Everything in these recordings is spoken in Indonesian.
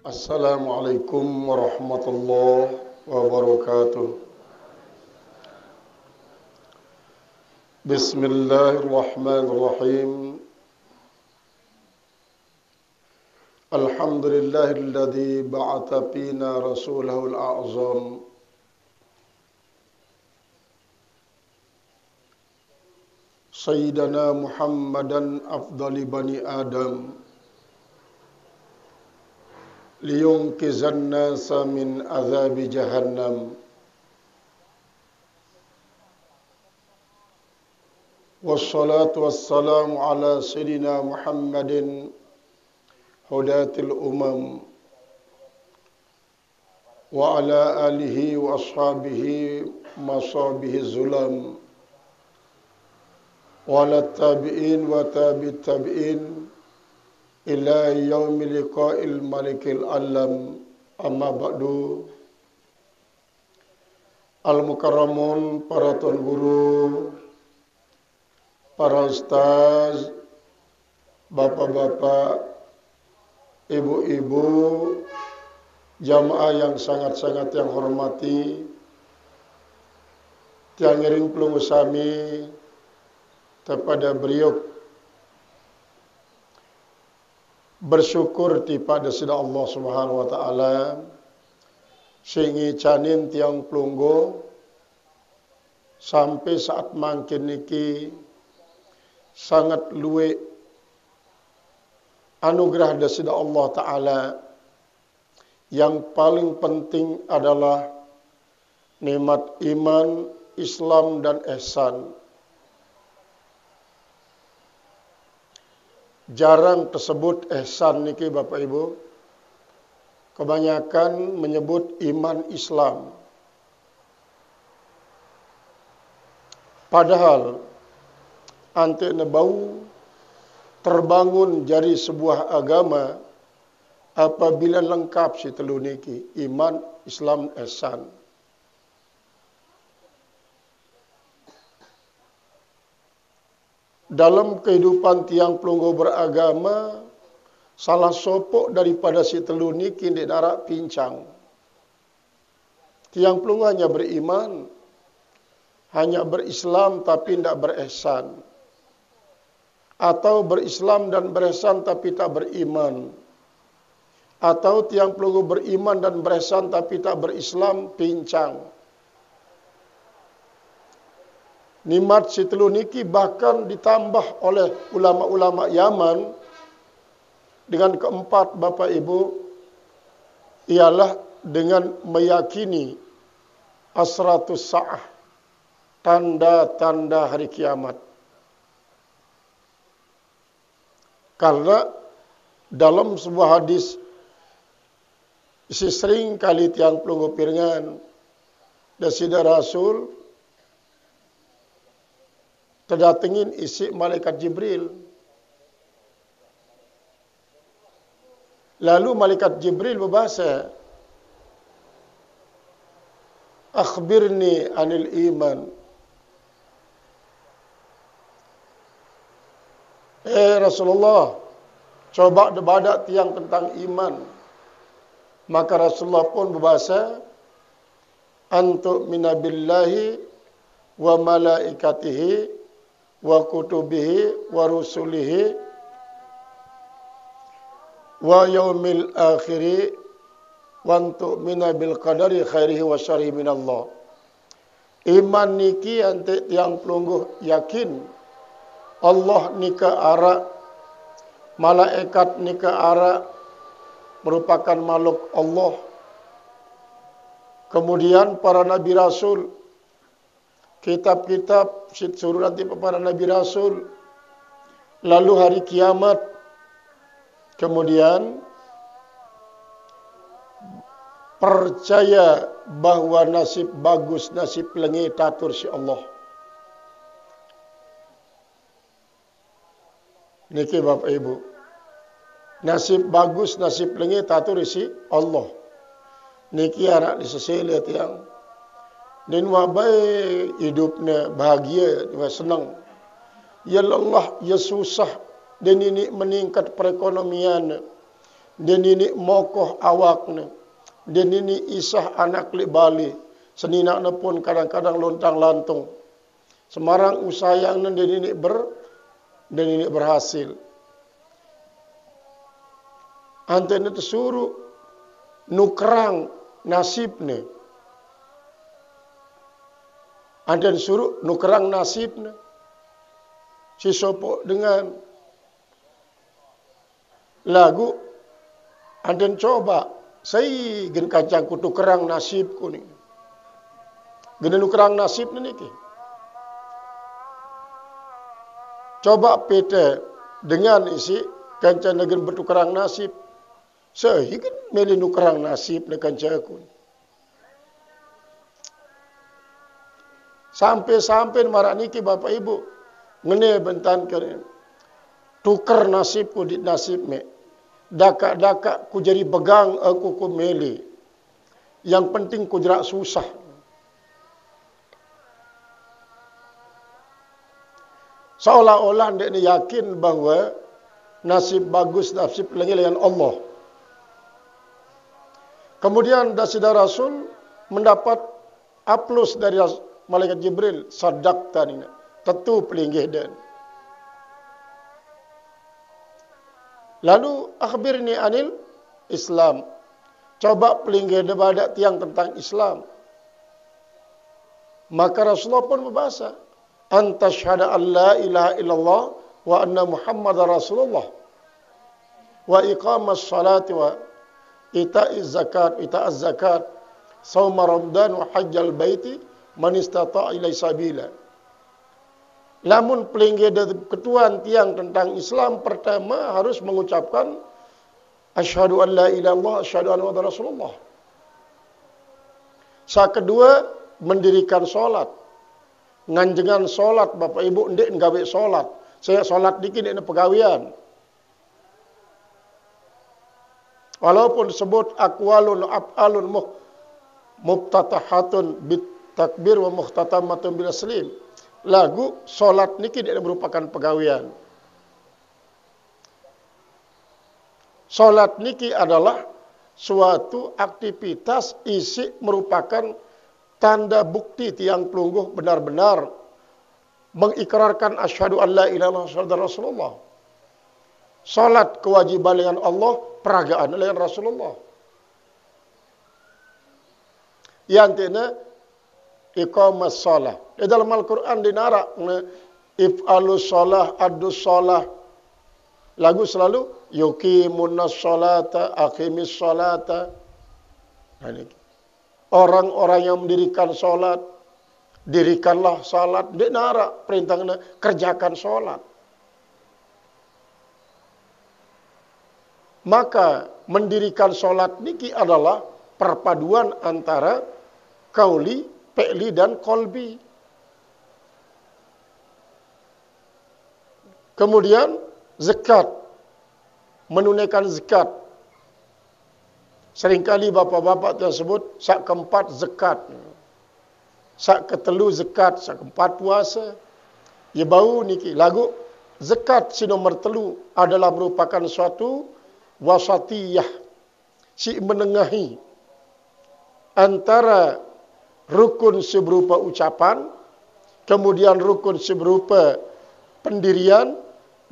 Assalamualaikum warahmatullahi wabarakatuh. Bismillahirrahmanirrahim. Alhamdulillahilladzi ba'atha fina rasulahul a'zam Sayyidana Muhammadan afdali bani Adam liyunqizan nasa min azabi jahannam. Wassalatu wassalamu ala sayyidina Muhammadin hudatil umam wa ala alihi wa ashabihi masabihi zulam wa ala tabi'in wa tabi'it tabi'in ila yaumi liqa'il malikil alam. Amma ba'du. Al-mukarramun, para tuan guru, para ustaz, bapak-bapak, ibu-ibu, jamaah yang sangat-sangat yang hormati, tiang ngiring pelungu sami kepada beliau bersyukur pada sida Allah Subhanahu wa taala singi canin tiang pelunggu sampai saat mangkin niki sangat luwe anugerah dari sida Allah taala. Yang paling penting adalah nikmat iman, Islam dan ihsan. Jarang tersebut ihsan niki Bapak Ibu. Kebanyakan menyebut iman Islam. Padahal ante nebau terbangun jadi sebuah agama apabila lengkap si telu niki, iman, Islam, ihsan. Dalam kehidupan tiang pelunggu beragama, salah sopok daripada si telu niki di darat pincang. Tiang pelunggu hanya beriman, hanya berislam tapi tidak berihsan. Atau berislam dan berihsan tapi tak beriman. Atau tiang pelunggu beriman dan berihsan tapi tak berislam, pincang. Nikmat si telu niki bahkan ditambah oleh ulama-ulama Yaman dengan keempat Bapak Ibu, ialah dengan meyakini asratus sa'ah, tanda-tanda hari kiamat. Karena dalam sebuah hadis isi sering kali tiang pelunggu piringan dasida Rasul terdatengin isi malaikat Jibril. Lalu malaikat Jibril berbahasa, akhbirni anil iman. Rasulullah, coba debadak tiang tentang iman. Maka Rasulullah pun berbahasa, antu minabillahi wa malaikatihi wa kutubihi wa rusulihi wa yaumil akhiri wa tu'mina bil qadari khairihi wa syarrihi minallah. Iman niki ante tiang pelungguh yakin Allah nika ara, malaikat nika ara, merupakan makhluk Allah. Kemudian para nabi rasul, kitab-kitab suruh nanti para nabi rasul, lalu hari kiamat. Kemudian percaya bahwa nasib bagus, nasib lengi tatur si Allah. Niki Bapak Ibu, nasib bagus, nasib lengi tatur si Allah. Niki anak disesele tiang. Dan wabai hidupnya bahagia, senang. ya lelah, ya susah, dan ini meningkat perekonomian, dan ini mokoh awakna, dan ini isah anak li bali, seninakna pun kadang-kadang lontang lantung. Semarang usaha yang dan ini berhasil. Antene tersuruh nukrang nasibne. Antene suruh nukrang nasibne. Si sopo dengan lagu antene coba saya gen kacangku nukrang nasibku ni. Gen nukrang nasib niki. Coba pete dengan isi kancan negen bertukarang nasib. Saya kan meli nukarang nasib na kancaku. Sampai marak niki bapak ibu ngene bentan kene. Tukar nasibku di nasib me. Daka-daka ku jadi begang aku ku meli. Yang penting ku jerak susah. Seolah-olah dia yakin bahawa nasib bagus, nasib lengan Allah. Kemudian Dasida Rasul mendapat aplaus dari Malaikat Jibril. Sadaqta ni. Tentu pelinggih dan. Lalu akhbirni anil Islam. Coba pelinggih daripada tiang tentang Islam. Maka Rasulullah pun berbahasa. Anta syahada an la ilaha illallah wa anna Muhammadar Rasulullah. Wa iqamas salati wa ita'iz zakat, sauma Ramadan wa hajjal baiti man istata'a ilaihi sabila. Namun pelinggih ketuan tiang tentang Islam pertama harus mengucapkan asyhadu an la ilaha illallah, asyhadu anna Muhammadar Rasulullah. Saat kedua mendirikan solat. Nganjengan solat bapak ibu ndik nggawe solat. Saya solat dikit ndik pegawian. Walaupun disebut aqwalun af'alun muftatahatun bit takbir wa muhtatamatun bil taslim. Lagu solat niki tidak merupakan pegawian. Solat niki adalah suatu aktivitas isi merupakan tanda bukti tiang pelungguh benar-benar mengikrarkan asyhadu an la ilaha illallah Rasulullah. Salat kewajiban dengan Allah, peragaan dengan Rasulullah. Yang tina iqamas shalah. Di dalam Al-Quran dinarak if'alus shalah, adus shalah. Lagu selalu yuqimunas sholata, aqimis sholata. Orang-orang yang mendirikan solat, dirikanlah salat. Dia narak perintahnya kerjakan solat. Maka mendirikan solat niki adalah perpaduan antara kauli, fi'li dan qalbi. Kemudian zakat, menunaikan zakat. Seringkali bapak-bapak tersebut sak keempat zakat, sak ketelu zakat, sak keempat puasa. Ya bau niki lagu zakat si nomor telu adalah merupakan suatu wasatiyah, si menengahi antara rukun seberupa ucapan, kemudian rukun seberupa pendirian,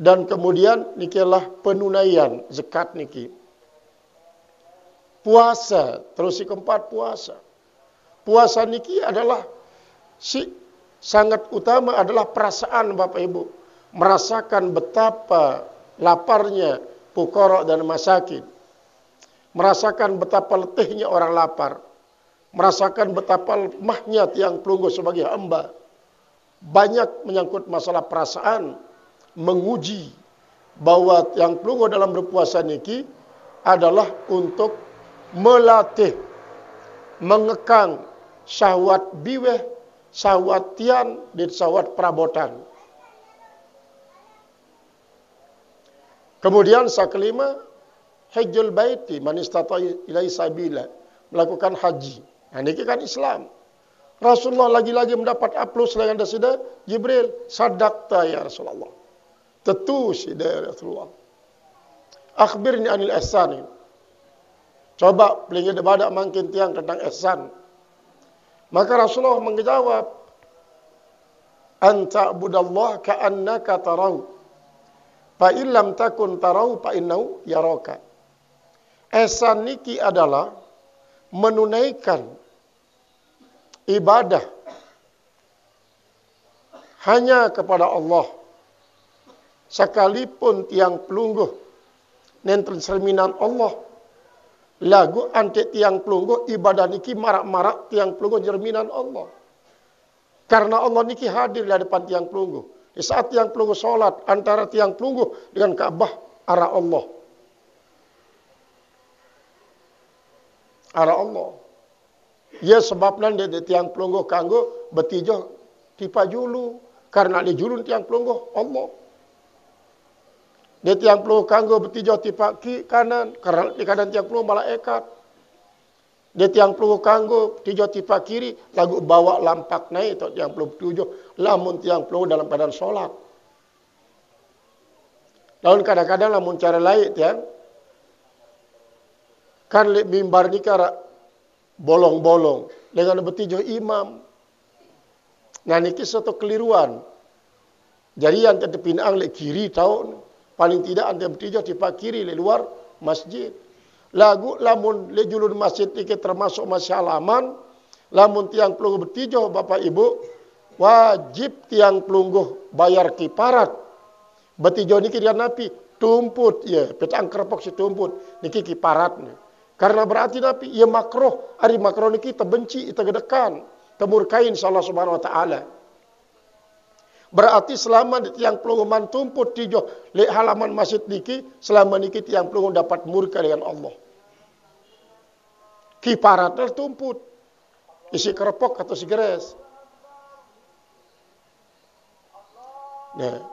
dan kemudian nikilah penunaian zakat niki. Puasa, terus si keempat puasa. Puasa niki adalah si sangat utama adalah perasaan Bapak Ibu. Merasakan betapa laparnya fuqara dan masakin. Merasakan betapa letihnya orang lapar. Merasakan betapa lemahnya tiang pelunggu sebagai hamba. Banyak menyangkut masalah perasaan. Menguji bahwa tiang pelunggu dalam berpuasa niki adalah untuk melatih, mengekang syahwat biweh, syahwat tian, dan syahwat perabotan. Kemudian yang kelima, hajjul baiti man istata'a ilaihi sabila, melakukan haji. Nah, ini kan Islam. Rasulullah lagi-lagi mendapat aplaus dengan dasida Jibril. Sadaqta ya Rasulullah. Tentu sida ya Rasulullah. Akhbirni anil ihsan. Coba pelingi debadak makin tiang tentang ihsan. Maka Rasulullah menjawab, anta budallah ka'annaka tarahu. Fa illam takun tarahu fa innahu yaraka. Ihsan niki adalah menunaikan ibadah hanya kepada Allah. Sekalipun tiang pelungguh nenten cerminan Allah. Lagu antek tiang pelungguh ibadah niki marak-marak tiang pelungguh cerminan Allah. Karena Allah niki hadir di depan tiang pelungguh. Di saat tiang pelungguh solat antara tiang pelungguh dengan Ka'bah arah Allah. Arah Allah. Ya sebabnya dia tiang pelungguh kanggo betijo tipa julu. Karena dia julun tiang pelungguh Allah. Dia tiang pelungguh kanggo betijo tipa kanan. Karena di kanan tiang pelungguh malaikat. Dia tiang pelungguh kanggo betijo tipa kiri. Lagu bawa lampak naik atau tiang pelungguh betijo. Lamun tiang pelungguh dalam keadaan sholat. Lalu kadang-kadang lamun cara lain tiang. Kan mimbar ni kara bolong-bolong dengan betijo imam. Nah niki satu keliruan. Jadi yang terpinang le kiri tahu paling tidak anda betijo di kiri le luar masjid. Lagu lamun le julun masjid niki termasuk masih halaman. Lamun tiang pelungguh betijo Bapak Ibu wajib tiang pelungguh bayar kiparat. Betijo niki dia napi tumput ya, petang kerepok si tumput niki kiparatnya. Karena berarti napi ia makruh, ari makruh niki terbenci, tergedekan, temurkain Allah Subhanahu wa taala. Berarti selama di tiang pelungguh mantumput tijo le halaman masjid niki, selama niki tiang pelungguh dapat murka dengan Allah. Kiparatnya tumput. Isi kerepok atau sigares. Nah,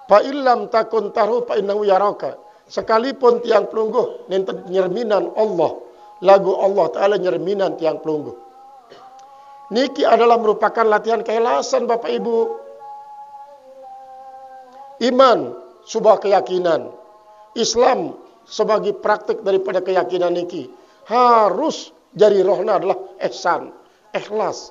fa illam takun taru fa innahu yaraka. Sekalipun tiang pelungguh nenten nyerminan Allah, lagu Allah Ta'ala nyerminan tiang pelungguh. Niki adalah merupakan latihan keikhlasan Bapak Ibu. Iman, sebuah keyakinan. Islam sebagai praktik daripada keyakinan niki. Harus jari rohna adalah ihsan, ikhlas.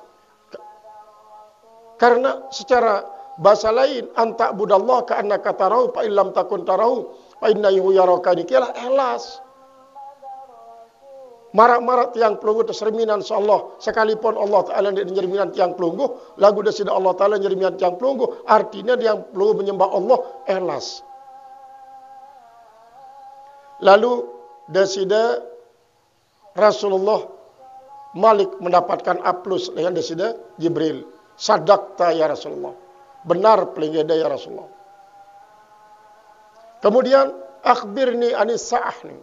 Karena secara bahasa lain, anta budallah ka'annaka tarahu fa illam takun tarahu fa innahu yaraka nikilah ikhlas. Marak-marak tiang pelungguh terserminan Allah. Sekalipun Allah Ta'ala nyerminan tiang pelungguh, lagu desida Allah Ta'ala nyerminan tiang pelungguh, artinya tiang pelungguh menyembah Allah ikhlas. Lalu desida Rasulullah Malik mendapatkan aplaus dengan desida Jibril. Sadaqta ya Rasulullah. Benar pelingada ya Rasulullah. Kemudian akhbirni anis sa'ah ni.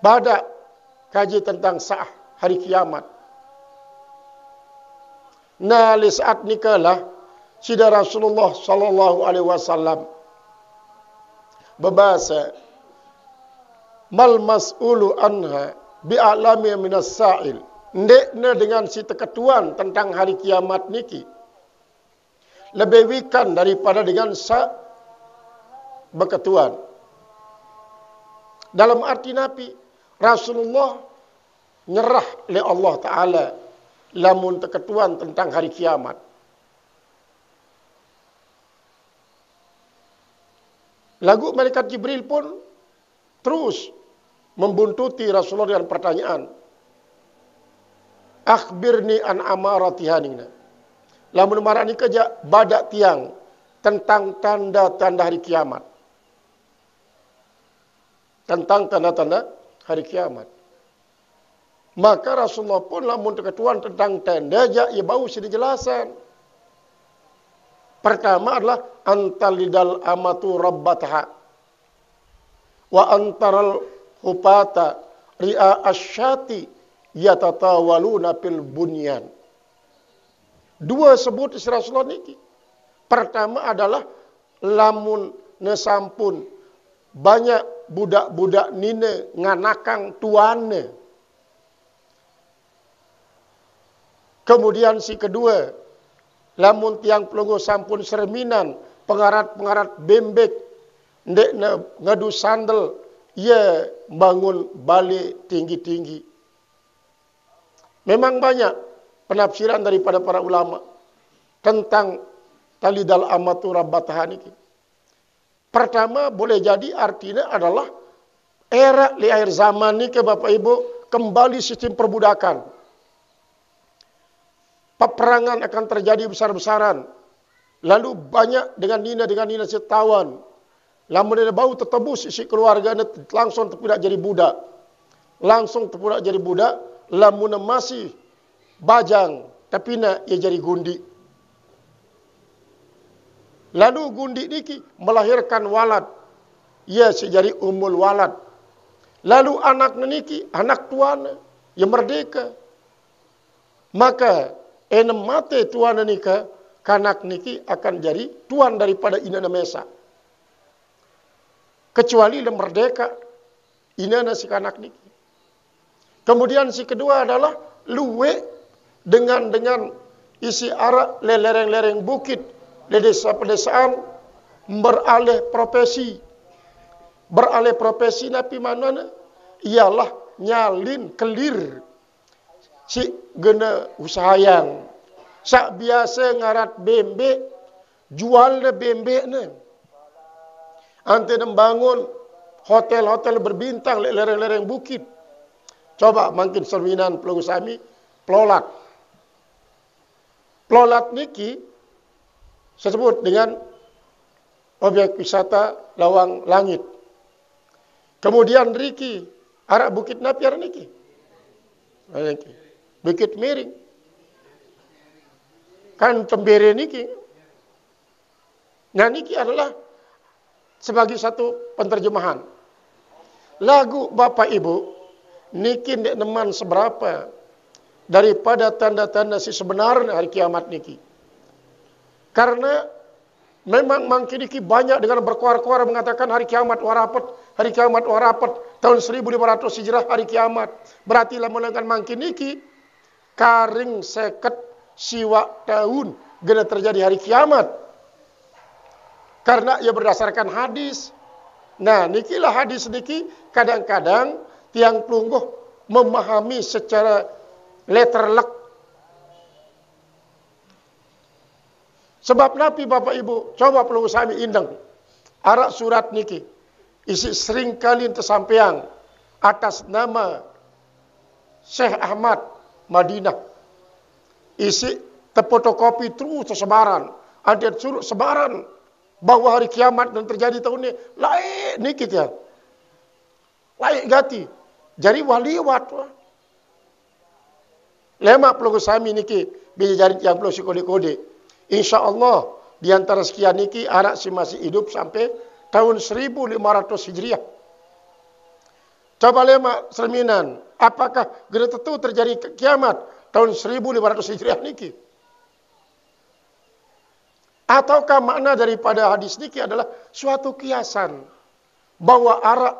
Pada kaji tentang sa'ah hari kiamat. Nah, li saat nikalah sida Rasulullah sallallahu alaihi wasallam berbahasa mal mas'ulu anha bi'alami minas sa'il. Ndekna dengan si teketuan tentang hari kiamat niki lebih wikan daripada dengan beketuan. Dalam arti napi Rasulullah nyerah oleh Allah Ta'ala lamun teketuan tentang hari kiamat. Lagu malaikat Jibril pun terus membuntuti Rasulullah dengan pertanyaan. Akhbirni an amaratihanina. Lamun marani kerja badak tiang tentang tanda-tanda hari kiamat. Tentang tanda-tanda hari kiamat. Maka Rasulullah pun lamun ketuan tentang tanda aja ia bau sini jelasan. Pertama adalah antalidal amatu rabbataha wa antaral hupata ri'a asyati yatatawaluna fil bunyan. Dua sebut isi Rasulullah niki. Pertama adalah lamun nesampun banyak budak-budak nine nganakang tuane. Kemudian si kedua, lamun tiang pelungguh sampun serminan, pengarat-pengarat bembek, ndek ngadu sandal, ia bangun balik tinggi-tinggi. Memang banyak penafsiran daripada para ulama tentang talidal amatu rabbatahan ini. Pertama, boleh jadi artinya adalah era di akhir zaman ini ke Bapak Ibu, kembali sistem perbudakan. Peperangan akan terjadi besar-besaran. Lalu banyak dengan nina setawan. Lamun dia bau tertebus isi keluarga langsung terpudak jadi budak. Langsung terpudak jadi budak. Lamun masih bajang tapi nak ia jadi gundi. Lalu gundi niki melahirkan walad. Ia sejadi umul walad. Lalu anak niki anak tuan yang merdeka. Maka enem mate tuan nika kanak niki akan jadi tuan daripada inana mesa. Kecuali le merdeka inana si kanak niki. Kemudian si kedua adalah luwe dengan isi arak le lereng-lereng bukit di desa-pedesaan beralih profesi. Beralih profesi napi mana? Ialah nyalin kelir. Si gena usahayang. Sak biasa ngarat bembek, jual le bembek ne. Ante membangun hotel-hotel berbintang le lereng-lereng bukit. Coba makin serminan pelungguh sami, pelolat. Pelolat niki saya sebut dengan objek wisata lawang langit. Kemudian riki arak bukit napiar niki. Bukit miring. Kan tembere niki. Nah niki adalah sebagai satu penterjemahan. Lagu Bapak Ibu niki ndek neman seberapa daripada tanda-tanda si sebenarnya hari kiamat niki. Karena memang mangkin niki banyak dengan berkuar-kuar mengatakan hari kiamat warapat, hari kiamat warapat, tahun 1500 Hijrah hari kiamat. Berarti lamun mangkin niki karing seket siwa tahun gena terjadi hari kiamat. Karena ia berdasarkan hadis. Nah, nikilah hadis niki kadang-kadang tiang pelungguh memahami secara letterlek. Sebab Nabi Bapak Ibu, coba pelungguh sami indeng. Arak surat niki isi sering kali tersampaian atas nama Syekh Ahmad Madinah. Isi terfotokopi terus tersebaran. Ada suruh sebaran bahwa hari kiamat dan terjadi tahun ini. Laik niki ya. Laik gati. Jadi waliwat. Lemak pelungguh sami niki bisa jadi yang pelungguh si kode-kode. Insya Allah di antara sekian niki anak si masih hidup sampai tahun 1500 Hijriah. Coba lemak cerminan, apakah gena tentu terjadi kiamat tahun 1500 Hijriah niki? Ataukah makna daripada hadis niki adalah suatu kiasan bahwa arah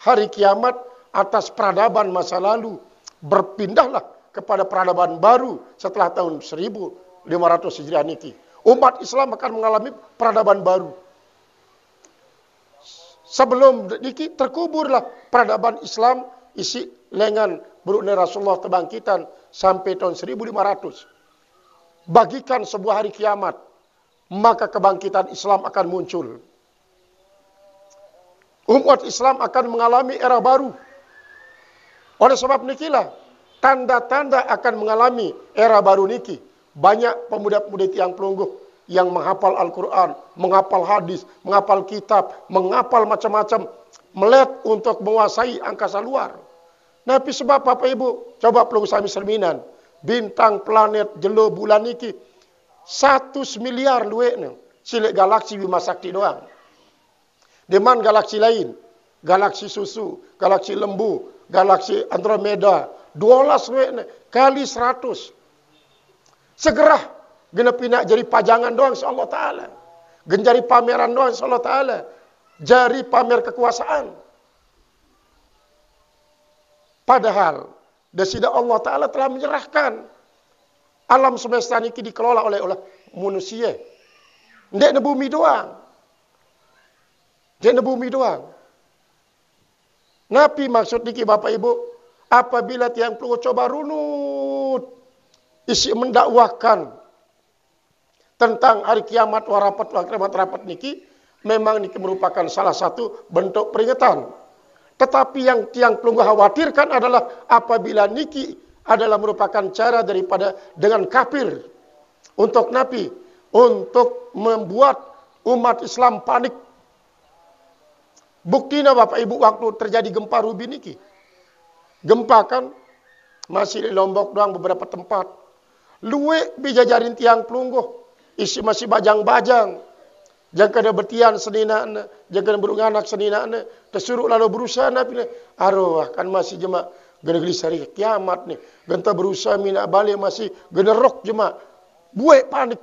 hari kiamat atas peradaban masa lalu berpindahlah kepada peradaban baru setelah tahun 1500 Hijriah niki. Umat Islam akan mengalami peradaban baru. Sebelum niki terkuburlah peradaban Islam isi lengan berukna Rasulullah terbangkitan sampai tahun 1500. Bagikan sebuah hari kiamat, maka kebangkitan Islam akan muncul. Umat Islam akan mengalami era baru. Oleh sebab nikilah tanda-tanda akan mengalami era baru niki. Banyak pemuda-pemudi tiang pelungguh yang menghafal Al-Quran, menghafal hadis, menghafal kitab, menghafal macam-macam, melek untuk menguasai angkasa luar. Tapi sebab Bapak Ibu, coba pelungguh sami serminan, bintang, planet, jelo, bulan niki 100 miliar luwek ni. Silik galaksi Bima Sakti doang. Deman galaksi lain, galaksi susu, galaksi lembu, galaksi Andromeda, 12 luwek ni, kali 100. Segerah genepi nak jadi pajangan doang Allah Ta'ala. Genjari pameran doang Allah Ta'ala. Jari pamer kekuasaan. Padahal desida Allah Ta'ala telah menyerahkan Alam semesta niki dikelola oleh manusia. Ndek na bumi doang. Ndek na bumi doang. Napi maksud niki Bapak Ibu, apabila tiang pelungu coba runut isi mendakwahkan tentang hari kiamat rapat niki, memang niki merupakan salah satu bentuk peringatan. Tetapi yang tiang pelungu khawatirkan adalah apabila niki adalah merupakan cara daripada dengan kafir untuk nabi, untuk membuat umat Islam panik. Buktinya Bapak Ibu waktu terjadi gempa Rubi niki. Gempa kan masih di Lombok doang beberapa tempat. Luwe bijajarin tiang pelungguh. Isi masih bajang-bajang. Jangan kena bertian senina, jangan kena berunganak senina. Tersuruh lalu berusaha nabi. Arwah kan masih jema gena-geli sari kiamat nih. Genta berusaha mina balik masih gena rok jema. Buat panik.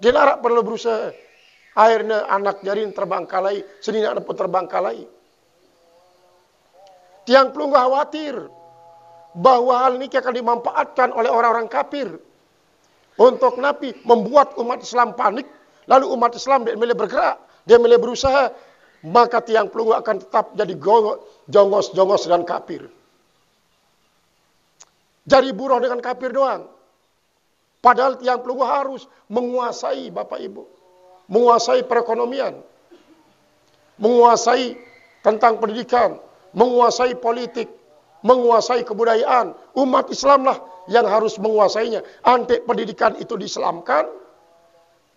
Dia narak perlu berusaha. Akhirnya anak jarin terbangkalai, senina pun terbangkalai. Tiang pelunggu khawatir bahwa hal ini akan dimanfaatkan oleh orang-orang kafir untuk nabi membuat umat Islam panik, lalu umat Islam dia mulai bergerak, dia mulai berusaha, maka tiang pelunggu akan tetap jadi jongos-jongos dan kafir. Jadi buruh dengan kafir doang. Padahal tiang pelunggu harus menguasai Bapak Ibu. Menguasai perekonomian, menguasai tentang pendidikan, menguasai politik, menguasai kebudayaan. Umat Islamlah yang harus menguasainya. Antek pendidikan itu diislamkan,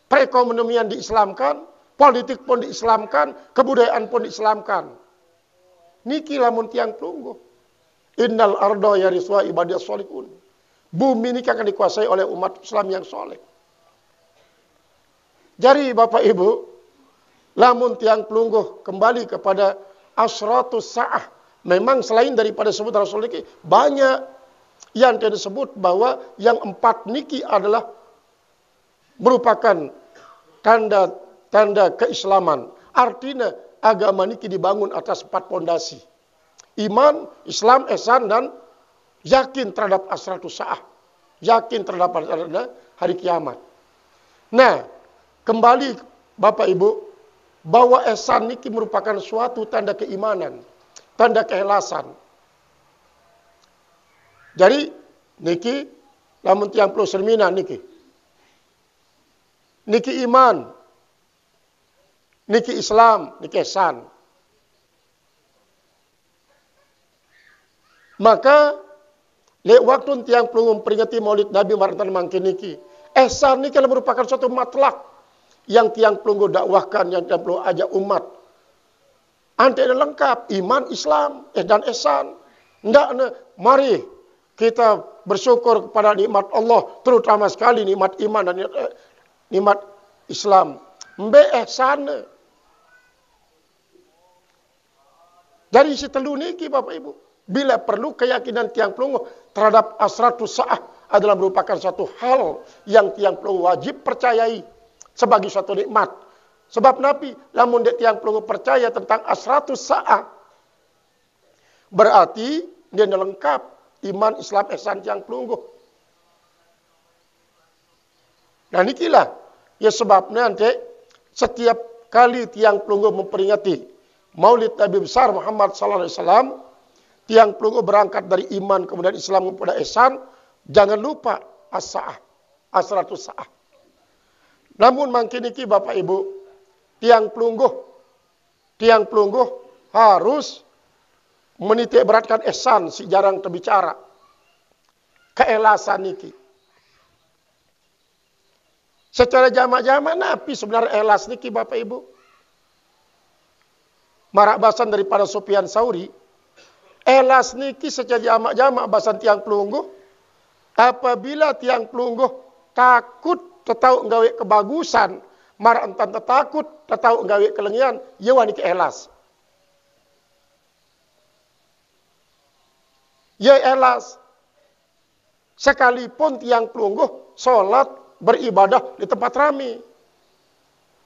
perekonomian diislamkan, politik pun diislamkan, kebudayaan pun diislamkan. Niki lamun tiang pelunggu. Innal ardo yariswa ibadiyas solihun. Bumi ini akan dikuasai oleh umat Islam yang soleh. Jadi Bapak Ibu, lamun tiang pelungguh kembali kepada asratus sa'ah. Memang selain daripada sebut Rasul niki, banyak yang disebut bahwa yang 4 niki adalah merupakan tanda keislaman. Artinya agama niki dibangun atas 4 pondasi. Iman, Islam, ihsan, dan yakin terhadap asratus sa'ah. Yakin terhadap hari kiamat. Nah, kembali Bapak Ibu, bahwa ihsan niki merupakan suatu tanda keimanan, tanda keikhlasan. Jadi niki lamun tiang pelungguh sermina niki. Niki iman, niki Islam, niki ihsan. Maka lek waktu tiang pelungguh memperingati Maulid Nabi Martan mangkin niki, ihsan niki merupakan suatu matlak yang tiang pelungguh dakwahkan, yang tiang pelungguh ajak umat. Antara lengkap, iman, Islam, dan ihsan. Hendaknya, mari kita bersyukur kepada nikmat Allah, terutama sekali nikmat iman dan nikmat Islam. Mbe ihsan. Dari setelu niki Bapak Ibu, bila perlu keyakinan tiang pelungguh terhadap asratus sa'ah adalah merupakan satu hal yang tiang pelungguh wajib percayai sebagai suatu nikmat. Sebab Nabi, lamun dek tiang pelungguh percaya tentang asratus sa'ah, berarti dia lengkap iman, Islam, ihsan tiang pelungguh. Nah nikilah ya sebabnya nanti setiap kali tiang pelungguh memperingati Maulid Nabi besar Muhammad sallallahu alaihi wasallam, tiang pelungguh berangkat dari iman kemudian Islam kemudian ihsan, jangan lupa as-sa'ah, asratus sa'ah. Namun mangkin iki Bapak Ibu, tiang pelungguh harus menitik beratkan ihsan, si jarang terbicara. Keikhlasan niki. Secara jamak-jamak napi sebenarnya ikhlas niki Bapak Ibu. Marak bahasan daripada Sufyan Sauri, ikhlas niki secara jamak-jamak bahasan tiang pelungguh, apabila tiang pelungguh takut tetau nggawe kebagusan, mar entan takut tetau nggawe kelengian, ya niki ikhlas. Ya ikhlas. Sekalipun tiang pelungguh salat beribadah di tempat ramai.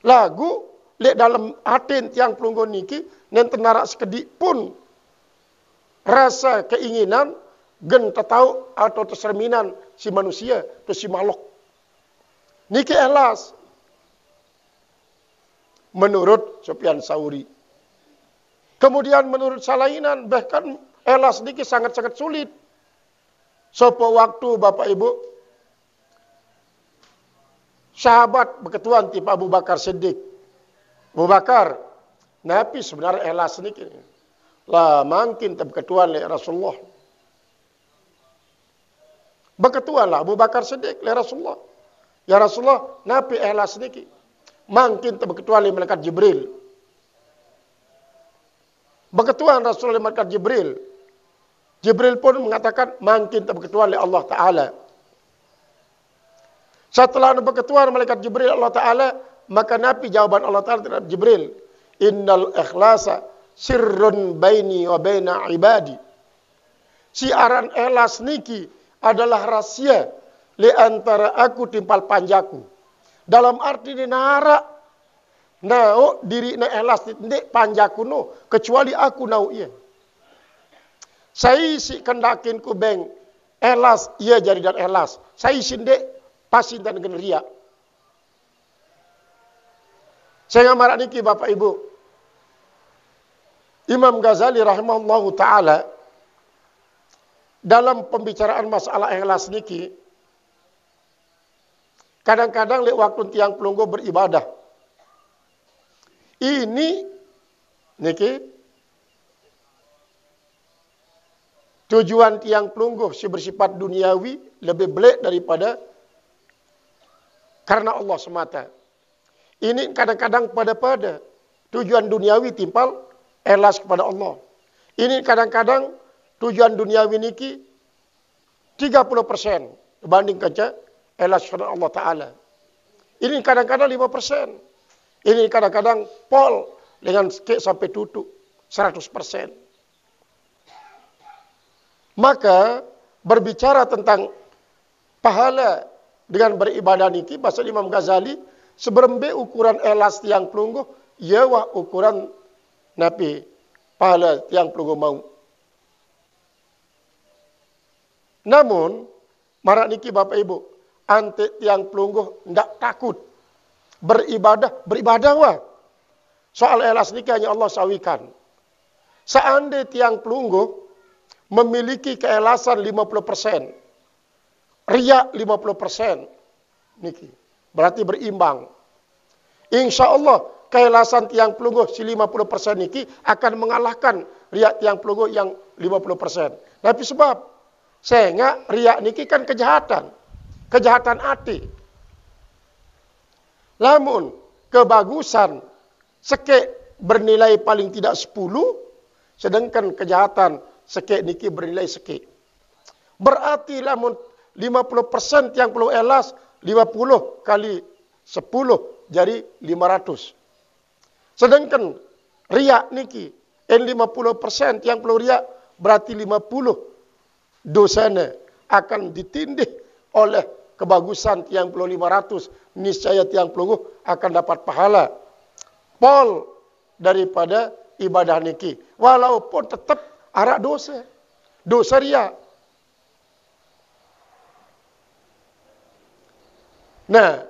Lagu lek dalam hati tiang pelungguh niki nen tenarak sekedik pun rasa keinginan gen tahu atau tercerminan si manusia atau si makhluk. Niki ikhlas. Menurut Sufyan Tsauri. Kemudian menurut salainan bahkan ikhlas niki sangat-sangat sulit. Sopo waktu Bapak Ibu sahabat berketuan tipe Abu Bakar Siddiq. Abu Bakar, Nabi sebenarnya ikhlas niki. Lah mungkin berketuan oleh Rasulullah. Berketuan lah Abu Bakar Siddiq oleh Rasulullah. Ya Rasulullah, Nabi ikhlas niki. Mungkin berketuan oleh malaikat Jibril. Berketuan Rasulullah oleh malaikat Jibril. Jibril pun mengatakan mungkin berketuan oleh Allah Ta'ala. Setelah berketuan malaikat Jibril Allah Ta'ala, maka Nabi jawaban Allah Ta'ala terhadap Jibril. Innal ikhlasa sirrun baini wa baina ibadi. Siaran ikhlas niki adalah rahasia li antara aku timpal panjaku. Dalam arti ni nara nau diri na ikhlas ni panjaku no kecuali aku nau ia. Saya si kendakin ku beng ikhlas ia jadi dan ikhlas. Saya sinde pasin dan generia. Saya ngamarak niki Bapak Ibu. Imam Ghazali rahimahullahu taala dalam pembicaraan masalah ikhlas niki kadang-kadang lewat waktu tiang pelunggu beribadah. Ini niki tujuan tiang pelunggu si bersifat duniawi lebih belak daripada karena Allah semata. Ini kadang-kadang pada tujuan duniawi timpal ikhlas kepada Allah. Ini kadang-kadang tujuan duniawi niki 30% dibanding kaca ikhlas kepada Allah Ta'ala. Ini kadang-kadang 5%. Ini kadang-kadang pol dengan sikit sampai tutup 100%. Maka berbicara tentang pahala dengan beribadah niki, bahasa Imam Ghazali, seberembe ukuran ikhlas tiang pelungguh, ialah ukuran Nabi pahala tiang pelungguh mau. Namun, marak niki Bapak Ibu, ante tiang pelungguh ndak takut beribadah wah. Soal ikhlas niki hanya Allah sawikan. Seandainya tiang pelungguh memiliki keikhlasan 50%, riak 50%, niki berarti berimbang. Insya Allah keikhlasan tiang pelungguh si 50% niki akan mengalahkan riak tiang pelungguh yang 50%. Tapi sebab sehingga riak niki kan kejahatan hati. Lamun kebagusan sekek bernilai paling tidak 10, sedangkan kejahatan sekek niki bernilai sekek. Berarti lamun 50% yang perlu ikhlas, 50 kali 10 jadi 500. Sedangkan riak niki, 50% yang perlu riak berarti 50 dosanya akan ditindih oleh kebagusan tiang perlu 500. Niscaya tiang pelungguh akan dapat pahala pol daripada ibadah niki. Walaupun tetap arak dosa riak. Nah,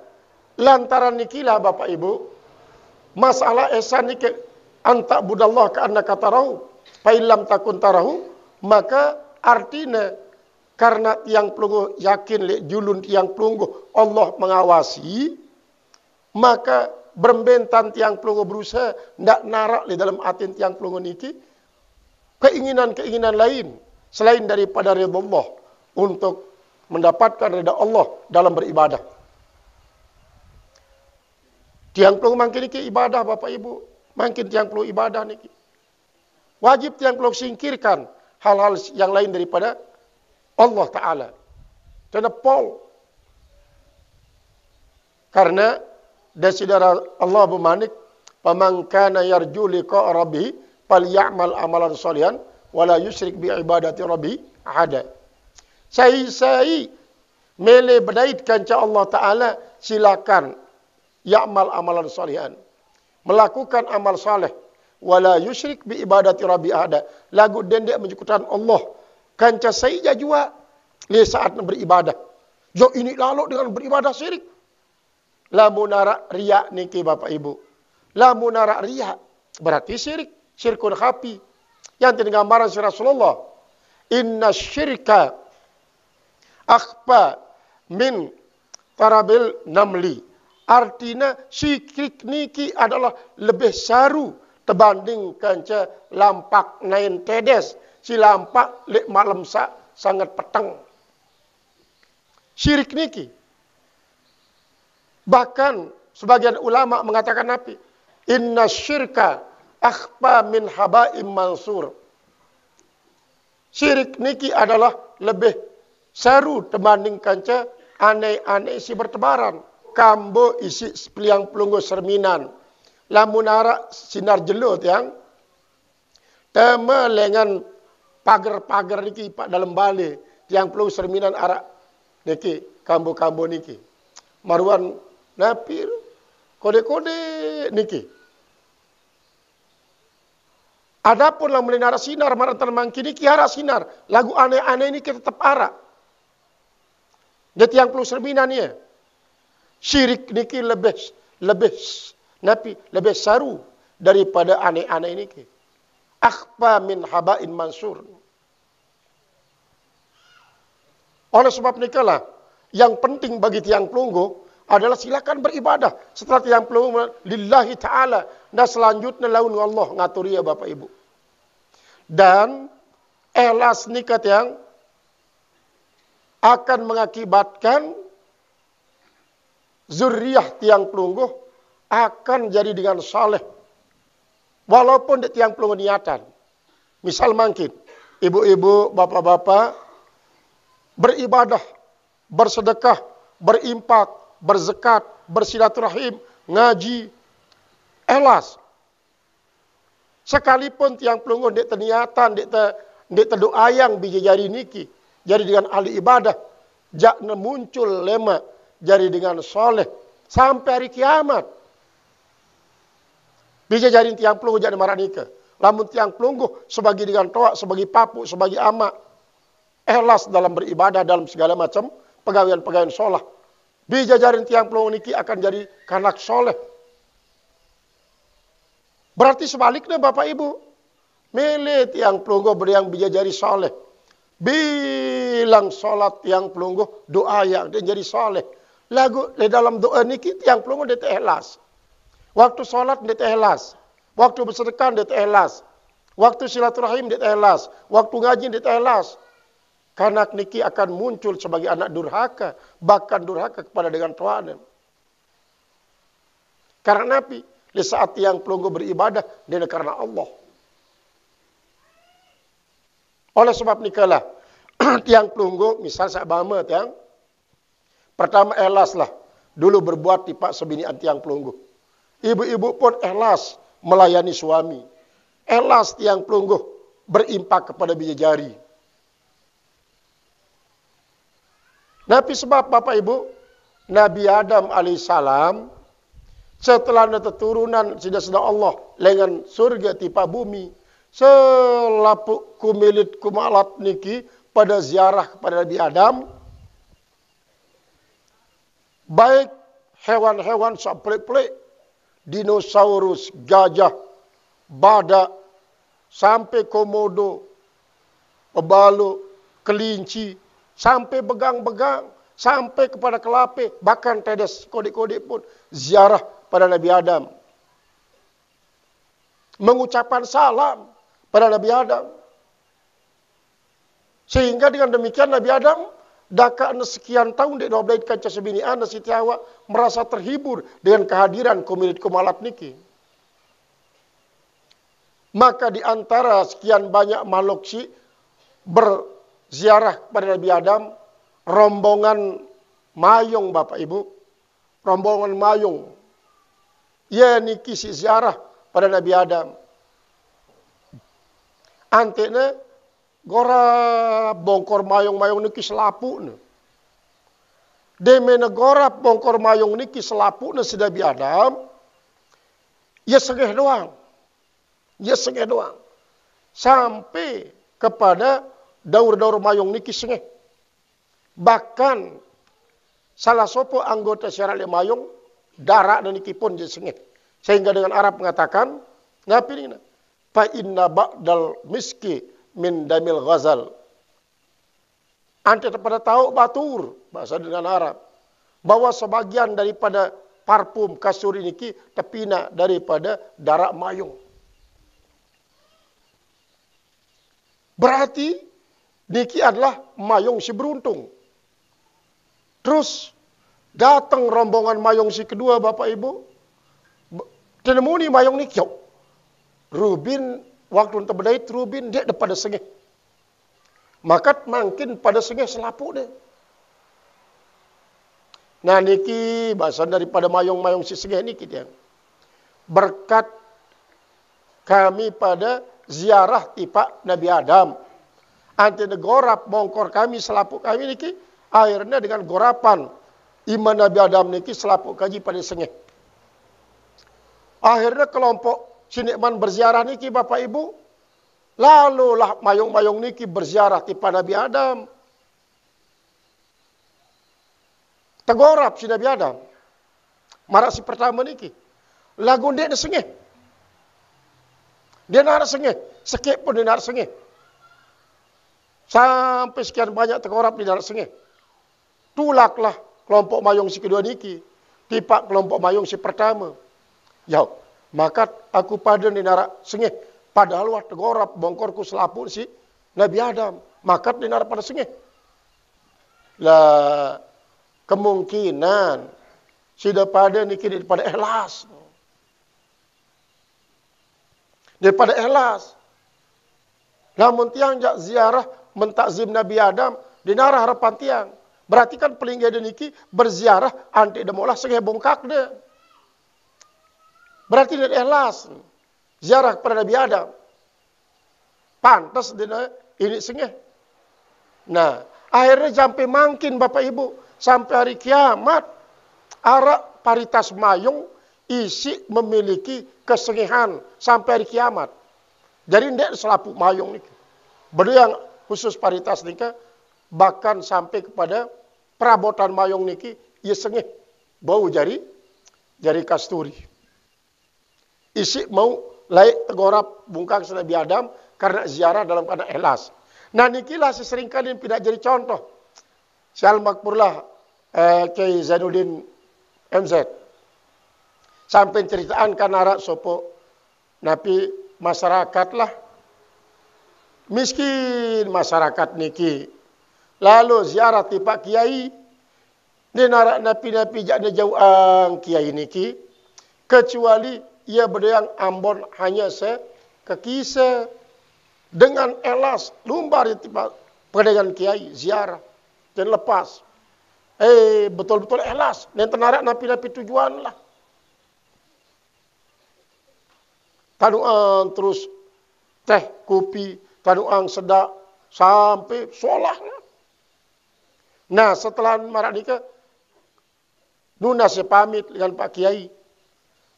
lantaran nikilah Bapak Ibu, masalah ihsan niki anta budallah ka annaka tarahu, fa illam takun tarahu, maka artinya karena tiang pelungguh yakin lek julun tiang pelungguh Allah mengawasi, maka berbentan tiang pelungguh berusaha ndak narak di dalam hati tiang pelungguh niki keinginan-keinginan lain selain daripada ridha Allah untuk mendapatkan ridha Allah dalam beribadah. Tiang pelungguh mungkin niki ibadah Bapak Ibu, mungkin tiang pelungguh ibadah niki. Wajib tiang pelungguh singkirkan hal-hal yang lain daripada Allah Ta'ala. Tenepol. Karena dasidara Allah bermanik, "Faman kana yarju liqa rabbih falyamal amalan shalihan wala yusyrik bi ibadati rabbih ahada." Sai mele bedait kanca Allah Ta'ala, silakan ya'mal amalan shalihan. Melakukan amal saleh wala yusyrik bi ibadati rabbih ahada. Lagu dendek menyekutukan Allah Kanca saija jua le saat beribadah. Jo ini lalu dengan beribadah syirik. Lamun nara riya niki Bapak Ibu. Lamun nara riya berarti syirik, syirkun khafi. Yang tadi gambaran si Rasulullah. Inna syirka akhfa min tarabil namli. Artinya syirik niki adalah lebih saru terbandingkan lampak nain tedes. Si lampak lek malam sangat petang. Syirik niki. Bahkan sebagian ulama mengatakan nabi, inna syirka akhfa min habaim mansur. Syirik niki adalah lebih saru terbandingkan aneh-aneh isi bertebaran. Kambo isi peliang pelunggu serminan. Lamunara sinar jelut yang temelengan pagar-pagar niki pak dalam balik tiang pelunggu serminan arak niki kambo-kambo niki. Maruan napi kode-kode niki. Adapun lamun nara sinar maratan mangki niki hara sinar. Lagu aneh-aneh ini kita tetap arak. Dia tiang pelunggu serminan ya. Syirik niki lebih saru daripada aneh-aneh niki. Akhfa min habain mansur. Oleh sebab nikalah yang penting bagi tiang pelunggu adalah silakan beribadah setelah tiang pelunggu lillahi ta'ala dan selanjutnya laun Allah ngaturi ya Bapak Ibu. Dan ikhlas nikah yang akan mengakibatkan zuriyah tiang pelunggu akan jadi dengan saleh. Walaupun di tiang pelunggu niatan. Misal mungkin ibu-ibu, bapak-bapak beribadah, bersedekah, berimpak, berzakat, bersilaturahim, ngaji, ikhlas. Sekalipun tiang pelunggu dek niatan, dek doa yang biji jari niki, jadi dengan ahli ibadah, jakna muncul lema jadi dengan soleh sampai hari kiamat. Bisa jadi tiang pelunggu jadi marah nikah. Lamun tiang pelunggu sebagai dengan toa, sebagai papu, sebagai ama, ikhlas dalam beribadah dalam segala macam pegawaian-pegawaian sholah. Bisa jadi tiang pelunggu niki akan jadi kanak soleh. Berarti sebaliknya Bapak Ibu, milih tiang pelunggu beriang bisa jadi soleh. Bilang sholat tiang pelunggu doa yang dia jadi soleh. Lagu di dalam doa niki tiang pelunggu dia ikhlas. Waktu sholat dia ikhlas. Waktu bersedekah dia ikhlas. Waktu silaturahim dia ikhlas. Waktu ngaji dia ikhlas. Karena niki akan muncul sebagai anak durhaka. Bahkan durhaka kepada dengan Tuhan. Karena Nabi. Di saat tiang pelunggu beribadah. Dia karena Allah. Oleh sebab nikalah. Tiang pelunggu. Misal saya bama tiang. Pertama ikhlas lah. Dulu berbuat di pak sebinian tiang pelunggu. Ibu-ibu pun ikhlas melayani suami. Ikhlas tiang pelunggu berimpak kepada biji jari. Nabi sebab Bapak Ibu, Nabi Adam alaihissalam setelah keturunan sudah Allah lengan surga tipa bumi, selapuk kumilit kumalat niki pada ziarah kepada Nabi Adam, baik hewan-hewan saplik-plik, dinosaurus, gajah, badak, sampai komodo, pebalu, kelinci, sampai begang-begang, sampai kepada kelape, bahkan tedes kode-kode pun ziarah pada Nabi Adam. Mengucapkan salam pada Nabi Adam. Sehingga dengan demikian Nabi Adam daka sekian tahun di doblait kaca sebini anda siti awak merasa terhibur dengan kehadiran kumilit kumalat niki. Maka di antara sekian banyak makhluk si berziarah pada Nabi Adam, rombongan mayung Bapak Ibu, rombongan mayung. Ya niki si ziarah pada Nabi Adam. Antene gora bongkor mayung-mayung niki selapu ne. Deme negara bongkor mayung niki selapu ne si Nabi Adam. Ya segeh doang. Ya segeh doang. Sampai kepada daur-daur mayong niki sengeh. Bahkan salah sopo anggota syarat mayong darak dan niki pun jadi sengeh. Sehingga dengan Arab mengatakan, ngapi ini? Fa inna ba'dal miski min damil ghazal. Ante pada tahu batur bahasa dengan Arab bahwa sebagian daripada parfum kasturi niki tepina daripada darak mayung. Berarti niki adalah mayung si beruntung. Terus datang rombongan mayung si kedua Bapak Ibu. Tenemuni mayung niki. Rubin waktu untuk berdait Rubin dia pada sengeh. Maka makin pada sengeh selapuk dia. Nah niki bahasa daripada mayung-mayung si sengeh niki dia. Berkat kami pada ziarah tipak Nabi Adam. Ante gorap bongkor kami selapuk kami niki. Akhirnya dengan gorapan iman Nabi Adam niki selapuk kaji pada sengeh. Akhirnya kelompok Sinikman berziarah niki Bapak Ibu. Lalulah mayung-mayung niki berziarah tipak Nabi Adam. Tegorap si Nabi Adam. Marak si pertama niki. Lagu dia na sengeh. Dia narak sengeh. Sekip pun dia narak sengeh. Sampai sekian banyak tegorap di narak sengeh. Tulaklah kelompok mayung si kedua niki. Tipak kelompok mayung si pertama. Ya, maka aku pada di narak sengeh. Padahal wah tegorap bongkorku selaput si Nabi Adam. Maka di narak pada sengeh. Lah, kemungkinan sudah pada niki daripada ikhlas. Daripada ikhlas. Namun tiang jak ziarah mentakzim Nabi Adam dinarah harapan tiang. Berarti kan pelingga dia niki berziarah anti demolah sengeh bongkak dia. Berarti dia ikhlas. Ziarah kepada Nabi Adam. Pantas dia ini sengeh. Nah, akhirnya sampai makin Bapak Ibu. Sampai hari kiamat, arak paritas mayung isi memiliki kesengihan sampai hari kiamat. Jadi tidak selapuk mayung ni. Benda yang khusus paritas ni bahkan sampai kepada perabotan mayung niki ia sengih bau jari kasturi. Isi mau laik tegorap bungkang Nabi Adam karena ziarah dalam keadaan ikhlas. Nah nikilah seseringkali tidak jadi contoh. Syal makmurlah Kiai Zainuddin MZ. Sampai ceritaan kan arak sopo napi masyarakat lah. Miskin masyarakat niki. Lalu ziarah tipak kiai. Dia narak napi-napi jakna jauh kiai niki. Kecuali ia berdayang Ambon hanya kekisah. Dengan elas lumbar tipak pedagang kiai ziarah. Dan lepas. Betul-betul ikhlas. Dan tenarak napi-napi tujuan lah. Tanuang terus teh, kopi, tanuang sedak, sampai solah. Nah setelah marak nikah, Nuna saya pamit dengan Pak Kiai.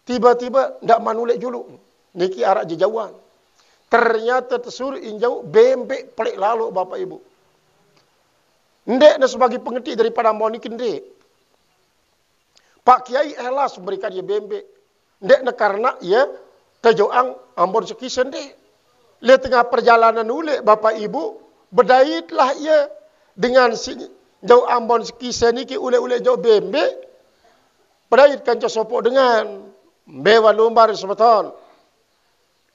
Tiba-tiba tidak manulek julu. Niki arak jejauhan. Ternyata tersuruh injau bembek pelik lalu Bapak Ibu. Ndek na sebagai pengerti daripada ambon niki ndek. Pak Kiai ikhlas memberikan dia bembek. Ndek na karena ia tejoang ambon sekisen ndek. Le tengah perjalanan ulek Bapak Ibu berdaitlah ia dengan si jauh ambon sekisen niki ulek-ulek jauh bembek. Berdait kan sopok dengan bewan lumbar sebeton.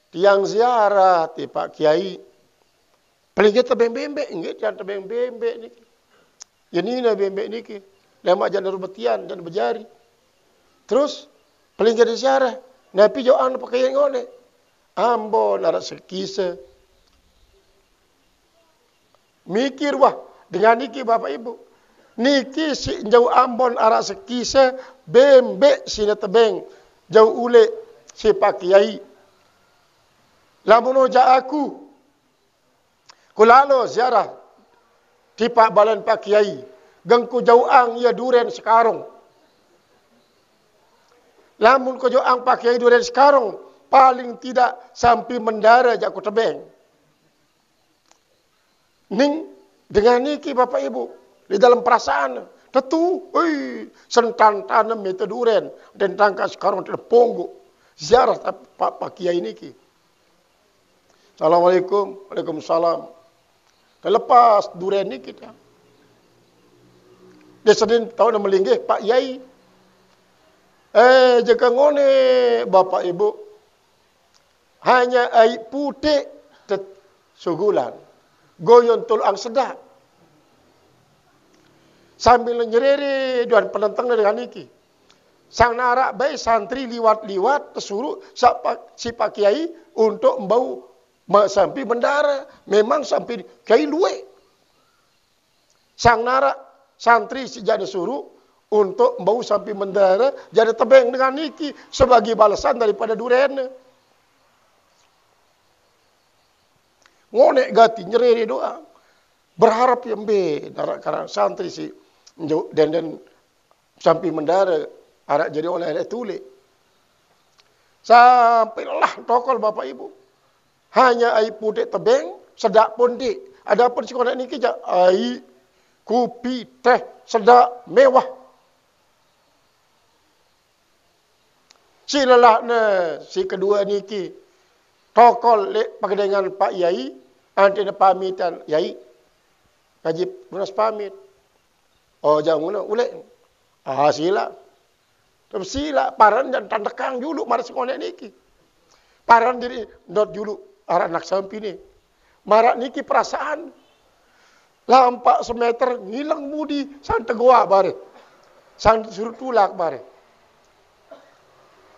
Tiang ziarah ti Pak Kiai. Paling kita bembek, ingat jangan bembek niki. Ya ni na bembek niki. Lemak jangan rubetian dan berjari. Terus paling jadi ziarah. Napi jauhan pakai yang ngone. Ambo narak sekisa. Mikir wah dengan niki Bapak Ibu. Niki si jauh Ambon arak sekisa bembek sini tebeng jauh ulek si Pak Kiai. Lamun oja aku kulalo ziarah tipak balan Pak Kiai. Gengku jauang ia duren sekarang. Lamun ko jauang Pak Kiai duren sekarang paling tidak sampai mendara jak ku tebeng. Ning dengan niki Bapak Ibu di dalam perasaan tentu, sentan tanam itu duren dan tangka sekarang terponggo ziarah Pak Kiai niki. Assalamualaikum, waalaikumsalam. Terlepas duren niki kita. Dia Senin tahun melinggih Pak Yai. Jika ngone Bapak Ibu hanya air putih sugulan goyon tulang sedap sambil nyerere dan penentang dengan niki sang narak baik santri liwat-liwat tersuruh si Pak Kiai untuk membau sampai bendara memang sampai Kiai luwe sang narak santri si jadi suruh untuk membau sampai bendara jadi tebeng dengan niki sebagai balasan daripada durene. Ngonek gati nyerere doa berharap yang karena santri si dan sampai mendara arak jadi oleh tulik sampailah tokol Bapak Ibu hanya air putih tebeng sedak pun ada pun si konek niki jak air kopi teh sedak mewah silalahna si kedua niki tokol pakai dengan Pak Yai antena pamitan Yai wajib lunas pamit. Oh jangan ulek. Sila. Tapi sila paran dan tandekang dulu marah sekolah niki. Paran diri not dulu arah nak sampai ni. Marah niki perasaan. Lampak semeter ngilang mudi santai goa bare. Santai suruh tulak bare.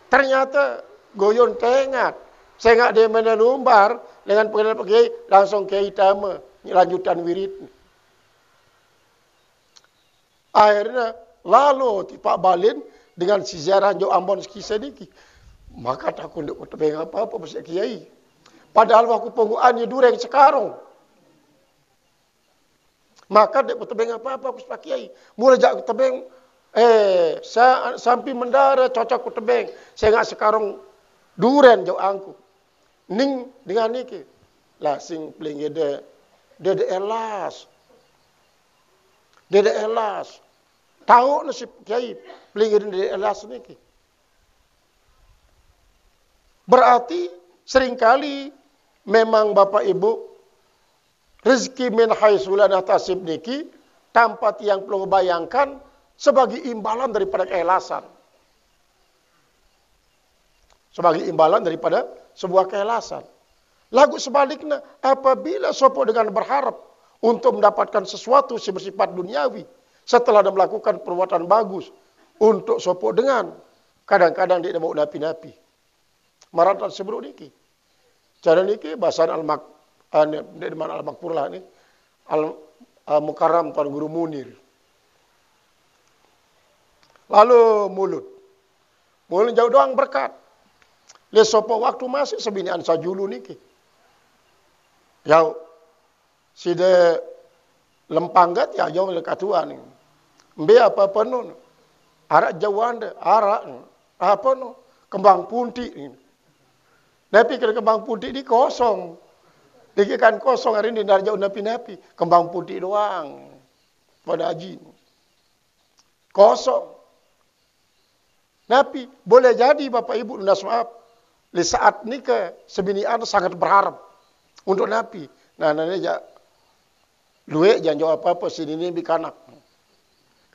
Ternyata goyon tengat. Saya nggak dia menelumbar dengan pengenalan Pak Kiai langsung Kiai Tama lanjutan wirid. Akhirnya lalu Pak Balin dengan si ziarah Jo Ambon kisah niki. Maka takut untuk tebeng apa-apa Pak Kiai. Padahal waktu penggunaannya dureng sekarang. Maka dia tebeng apa-apa Pak Kiai. Mulai jak tebeng sampai mendara cocok tebeng. Saya nggak sekarang duren Jo angku. Ning dengan niki. Lah sing peling de elas. Dia elas. Tahu nasib Kiai pelingin dia elas niki. Berarti seringkali memang Bapak Ibu rezeki min haitsu la nahtasib niki tanpa tiang perlu bayangkan sebagai imbalan daripada keikhlasan. Sebagai imbalan daripada sebuah keikhlasan. Lagu sebaliknya apabila sopo dengan berharap untuk mendapatkan sesuatu bersifat duniawi setelah dia melakukan perbuatan bagus untuk sopo dengan kadang-kadang dia mau napi-napi maratan sebelum niki cara niki bahasa al-makpur lah ni al-mukarram Tuan Guru Munir lalu mulut jauh doang berkat le sopo waktu masih sebinian sajulu niki jauh sida lempanggat ya jauh le katuan ni. Mbe apa penon. Arak jawanda, arak apa no kembang punti ni. Napi kembang punti ni kosong. Diki kan kosong hari ni dar jauh napi-napi, kembang punti doang. Pada haji. Kosong. Napi boleh jadi Bapak Ibu lunas maaf. Di saat nikah sebinian sangat berharap untuk napi. Nah, nanya jak luwe jangan jawab apa-apa sini ni bikanak.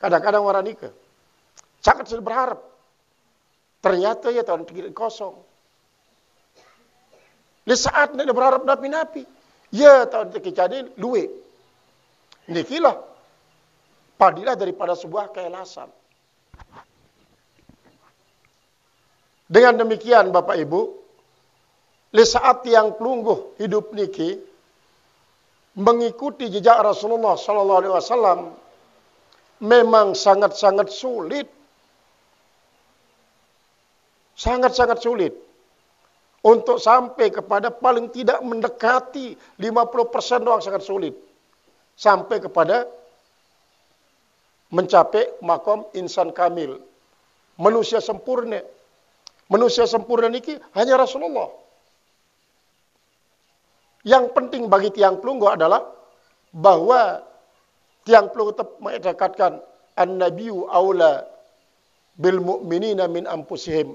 Kadang-kadang orang nikah sangat berharap. Ternyata ya tahun pikiran kosong. Di saat ni berharap napi-napi. Ya tahun kejadian luwe. Nikilah padilah daripada sebuah keikhlasan. Dengan demikian Bapak Ibu, di saat yang pelungguh hidup niki mengikuti jejak Rasulullah sallallahu alaihi wasallam memang sangat-sangat sulit. Sangat-sangat sulit untuk sampai kepada paling tidak mendekati 50% doang sangat sulit. Sampai kepada mencapai makom insan kamil. Manusia sempurna. Manusia sempurna niki hanya Rasulullah. Yang penting bagi tiang pelungguh adalah bahwa tiang perlu tetap mengikatkan an-nabiyyu aula bil mu'minina min anfusihim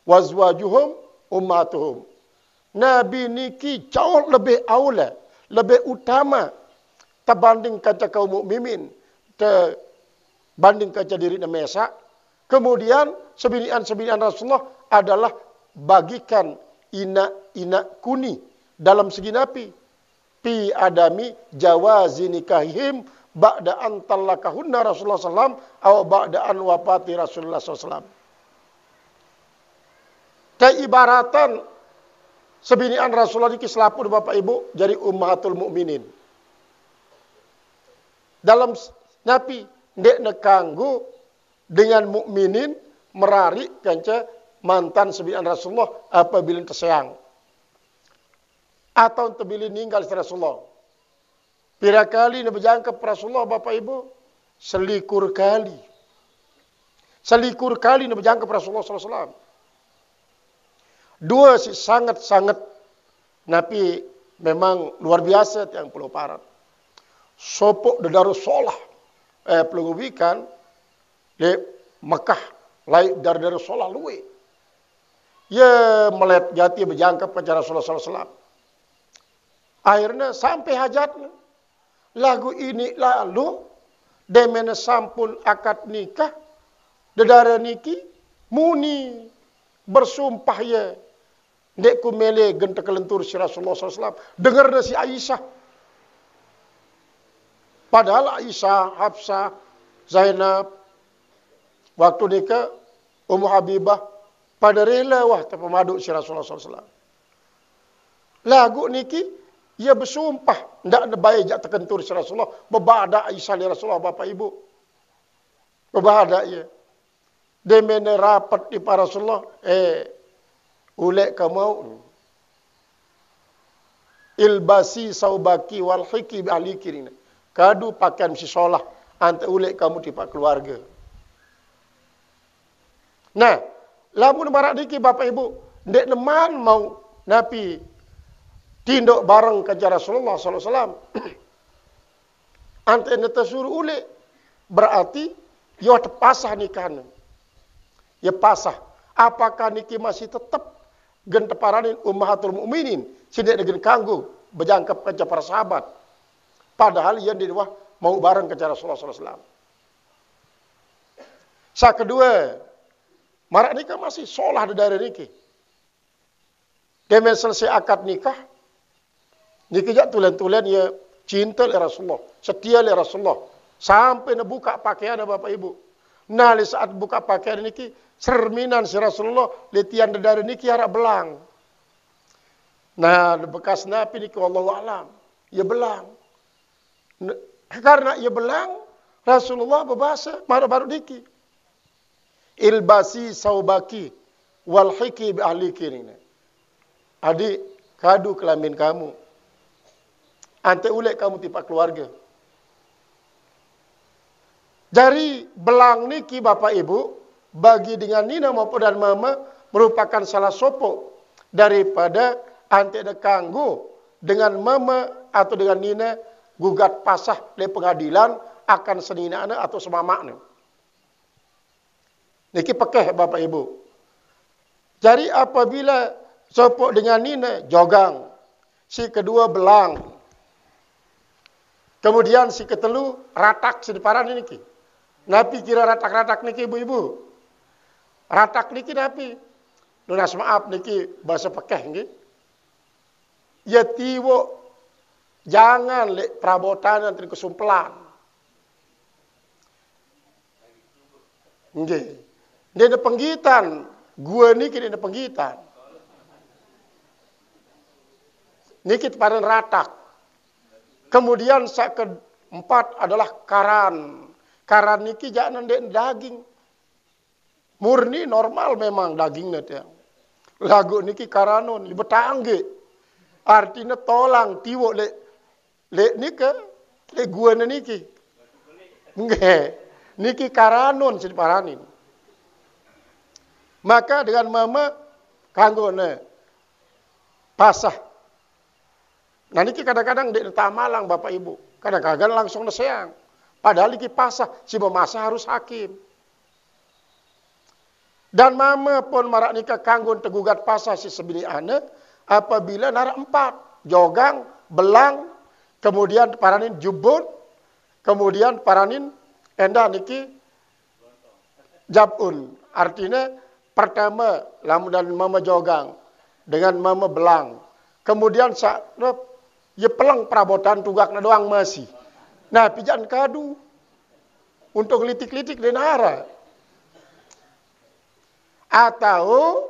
wazwajuhum ummatuhum. Nabi niki jauh lebih aula, lebih utama terbanding kaca kaum mukminin, terbanding kaca diri Mesa. Kemudian sebinian Rasulullah adalah bagikan inak kuni dalam segi napi pi adami jawazi nikahihim ba'da an talakahunna Rasulullah sallam atau ba'da an wafati Rasulullah sallam. Keibaratan sebinian Rasulullah niki selaput Bapak Ibu jadi ummahatul mukminin. Dalam napi ndek nekanggu dengan mukminin merari kanca mantan sebinian Rasulullah apabila tersayang atau terbilih ninggal Rasulullah. Pira kali nabi jangkep Rasulullah Bapak Ibu? Selikur kali. Selikur kali nabi jangkep Rasulullah SAW. Dua sih sangat-sangat nabi memang luar biasa yang perlu parat. Sopok dadaru solah pelungubikan di Mekah lain dari solah luwe. Ya melet jati berjangkap ke Rasulullah SAW. Akhirnya sampai hajatnya. Lagu ini lalu demene sampun akad nikah dedara niki muni bersumpah ya ndek ku mele genta kelentur si Rasulullah SAW. Dengar si Aisyah. Padahal Aisyah, Hafsah, Zainab waktu nikah Ummu Habibah pada rela wah terpemaduk si Rasulullah SAW. Lagu niki ia bersumpah ndak ada baik jak terkentur si Rasulullah berbada Aisyah li Rasulullah Bapak Ibu. Berbada ia. Demene rapat di para Rasulullah ulek kamu ilbasi saubaki wal hiki bi alikirina. Kadu pakaian si solah ante ulek kamu di pak keluarga. Nah, lamun barak diki Bapak Ibu, ndek neman mau napi tindok bareng ke Rasulullah SAW. Ante neta suruh ulek berarti yo terpasah nikahan. Ya pasah. Apakah niki masih tetap gen teparanin ummahatul mukminin sindek dengan kanggu berjangkap ke para sahabat. Padahal ia di wah mau bareng ke Rasulullah SAW. Sa kedua, marak nikah masih solah dari niki. Kemen selesai akad nikah, niki jak tulen-tulen ya cinta le Rasulullah, setia le Rasulullah, sampai buka pakaian Bapak Ibu. Nah, saat buka pakaian niki, cerminan si Rasulullah, letian dari niki harap belang. Nah, bekas napi niki wallahu alam, ya belang. Karena ia belang, Rasulullah berbahasa baru niki. Ilbasi saubaki wal hiki bi ahliki ini. Adik, kadu kelamin kamu. Ante ulek kamu tipak keluarga. Dari belang niki Bapak Ibu, bagi dengan Nina maupun dan Mama merupakan salah sopok daripada ante dekanggu dengan Mama atau dengan Nina gugat pasah di pengadilan akan seninana atau semamakna. Niki pekeh Bapak Ibu. Jadi apabila sopok dengan Nina jogang, si kedua belang, kemudian si ketelu ratak si deparan niki. Napi kira ratak-ratak niki ibu-ibu. Ratak niki napi. Lunas maaf niki bahasa pekeh nggih. Ya tiwo jangan lek perabotan antri kesumpelan. Nggih. Dia ada penggitan. Gua niki dia ada penggitan. Niki teparan ratak. Kemudian sak keempat adalah karan. Karan niki jangan ndek daging. Murni normal memang dagingnya tiang. Lagu niki karanon betangge. Artinya tolang tiwo le nika le gua niki. Nggih. Niki karanon separanin. Maka dengan Mama kanggo pasah Nah niki kadang-kadang dek tamalang Bapak Ibu. Kadang-kadang langsung neseang. Padahal iki pasah, si memasah harus hakim. Dan mama pun marak nikah kanggun tegugat pasah si sebini ane apabila narak 4. Jogang, belang, kemudian paranin jubun, kemudian paranin endah niki jabun. Artinya pertama lamun dan mama jogang dengan mama belang. Kemudian ya pelang perabotan tugakna doang masih. Nah, pijan kadu untuk litik-litik di nara. Atau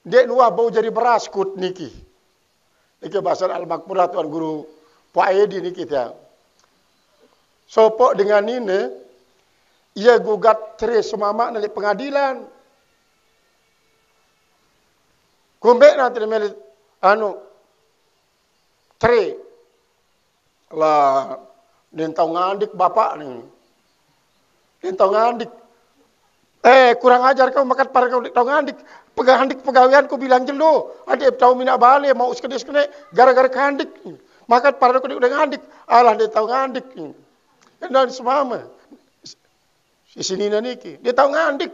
dek nuah bau jadi beras kut niki. Niki bahasa Al-Makmurah Tuan Guru Pak Edi niki tiang. Sopok dengan ini, ia gugat cerai semama dari pengadilan. Kumbek nanti melit cerai. Lah, dentau ngandik bapak nih. Dentau ngandik. Kurang ajar kau makan para kau dentau ngandik. Pegandik pegawaian kau bilang jelo. Adik tahu minak balik mau sekede-sekede gara-gara kandik. Makan para kau udah ngandik. Alah dentau ngandik. Dan semama. Di sini niki. Dia tahu ngandik.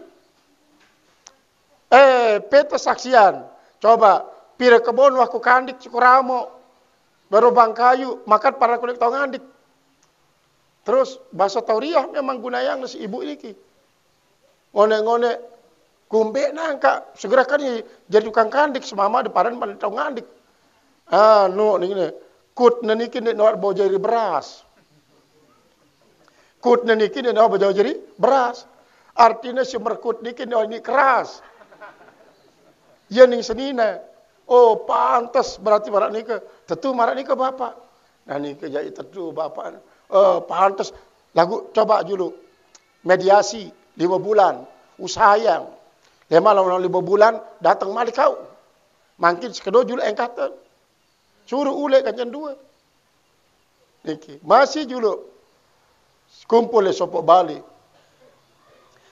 Peta saksian. Coba pira kebon waku kandik cukuramo. Baru bang kayu, makan para kulit tau ngandik. Terus bahasa tauriah memang gunayang si ibu ini. Ngone-ngone kumbe nangka segera kan jadi tukang kandik semama deparan pada tau ngandik. Ini kut naniki nek nawar bau jadi beras. Kut naniki nek nawar bau jadi beras. Artinya si merkut niki ini keras. Ya ning senina. Oh, pantas berarti marak nikah. Tentu marak nikah bapak. Nah nikah jadi tentu bapak. Pantas. Lagu coba dulu. Mediasi 5 bulan. Usaha yang. 5 bulan datang malik kau. Mungkin sekedua dulu engkatan. Suruh ule kancan 2. Niki. Masih dulu. Kumpul le sopok Bali.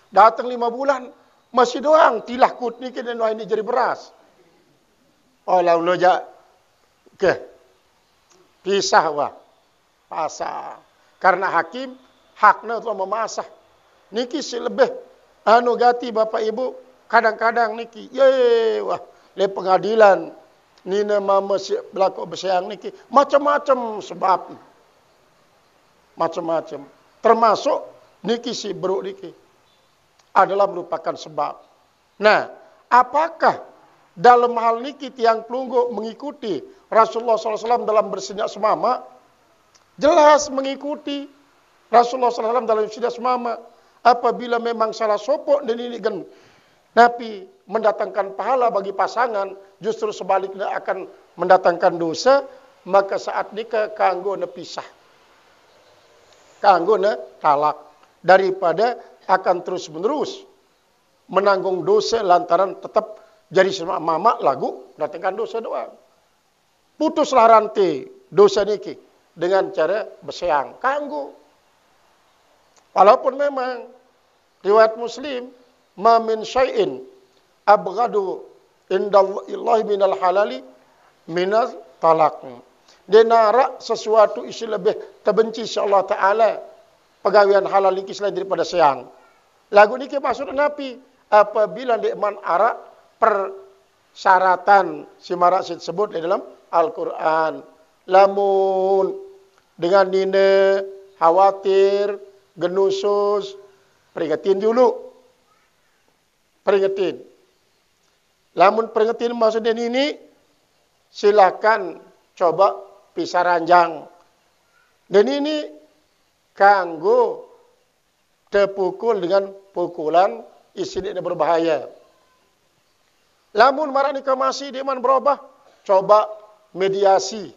Datang 5 bulan. Masih doang. Tilah kut niki dan ini jadi beras. Oh lalu loja ke pisah wah pasah karena hakim haknya untuk memasah niki si lebih gati Bapak Ibu kadang-kadang niki wah le pengadilan nina mama si belako beseang niki macam-macam sebab macam-macam termasuk niki si bro niki adalah merupakan sebab. Nah apakah dalam hal niki tiang pelunggu mengikuti Rasulullah SAW dalam bersinyak semama, jelas mengikuti Rasulullah SAW dalam bersinyak semama. Apabila memang salah sopok dan ini kan Nabi mendatangkan pahala bagi pasangan, justru sebaliknya akan mendatangkan dosa, maka saat nikah kanggo ne pisah, kanggo ne talak daripada akan terus menerus menanggung dosa lantaran tetap jadi sama mama lagu datangkan dosa doang. Putuslah rantai dosa niki dengan cara berseang kanggo. Walaupun memang riwayat Muslim ma min syai'in abghadu indallahi minal halali minal talaq. Dia narak sesuatu isi lebih terbenci insya-Allah taala pegawaian halal niki selain daripada seang. Lagu niki maksud Nabi apabila dia man arak persyaratan si marak disebut di dalam Al-Quran. Lamun dengan nina khawatir, genusus, peringatin dulu. Peringatin. Lamun peringatin maksudnya ini, silakan coba pisah ranjang. Dan ini kanggo terpukul dengan pukulan isinya berbahaya. Lamun marah nikah masih dia man berubah, coba mediasi.